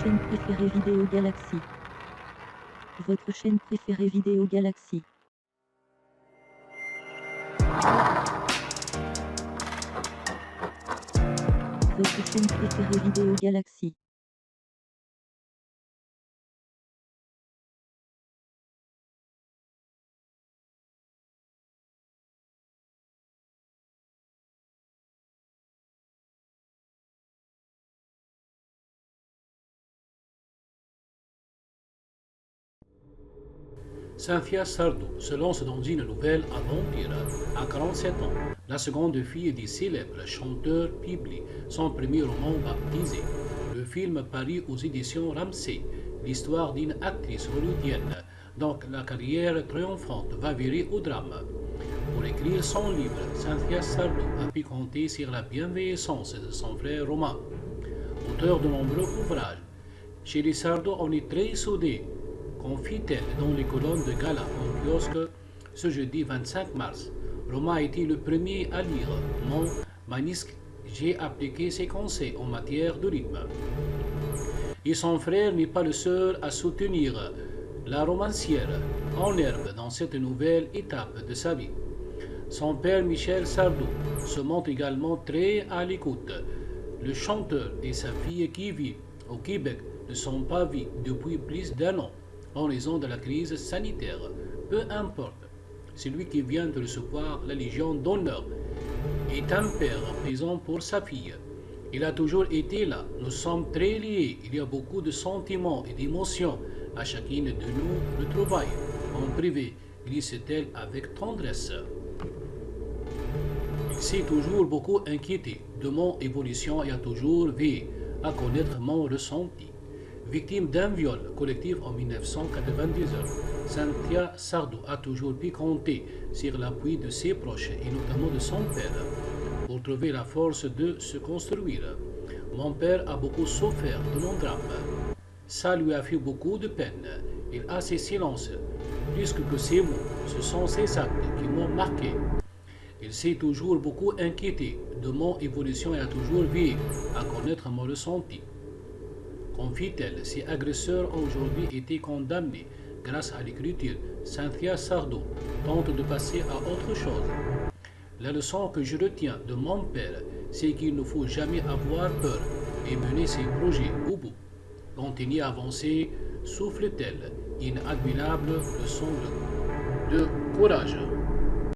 chaîne préférée Vidéo Galaxy. Votre chaîne préférée Vidéo Galaxy. Votre chaîne préférée Vidéo Galaxy. Cynthia Sardo se lance dans une nouvelle aventure à 47 ans. La seconde fille du célèbre chanteur Pibli, son premier roman baptisé. Le film paru aux éditions Ramsay, l'histoire d'une actrice hollywoodienne dont la carrière triomphante va virer au drame. Pour écrire son livre, Cynthia Sardo a pu compter sur la bienveillance de son frère Romain. Auteur de nombreux ouvrages, chez les Sardo, on est très soudés, confie-t-elle dans les colonnes de gala en kiosque ce jeudi 25 mars. Romain a été le premier à lire mon manuscrit. J'ai appliqué ses conseils en matière de rythme. Et son frère n'est pas le seul à soutenir la romancière en herbe dans cette nouvelle étape de sa vie. Son père Michel Sardou se montre également très à l'écoute. Le chanteur et sa fille qui vivent au Québec ne sont pas vus depuis plus d'un an en raison de la crise sanitaire. Peu importe, celui qui vient de recevoir la Légion d'honneur est un père présent pour sa fille. Il a toujours été là. Nous sommes très liés. Il y a beaucoup de sentiments et d'émotions à chacune de nos retrouvailles. En privé, glisse-t-elle avec tendresse. Il s'est toujours beaucoup inquiété de mon évolution et a toujours veillé à connaître mon ressenti. Victime d'un viol collectif en 1999, Cynthia Sardo a toujours pu compter sur l'appui de ses proches et notamment de son père pour trouver la force de se construire. Mon père a beaucoup souffert de mon drame. Ça lui a fait beaucoup de peine. Il a ses silences, plus que ses mots. Ce sont ses actes qui m'ont marqué. Il s'est toujours beaucoup inquiété de mon évolution et a toujours veillé à connaître mon ressenti. Confie-t-elle, ces agresseurs ont aujourd'hui été condamnés grâce à l'écriture. Cynthia Sardo tente de passer à autre chose. La leçon que je retiens de mon père, c'est qu'il ne faut jamais avoir peur et mener ses projets au bout. Continuez à avancer, souffle-t-elle, une admirable leçon de courage.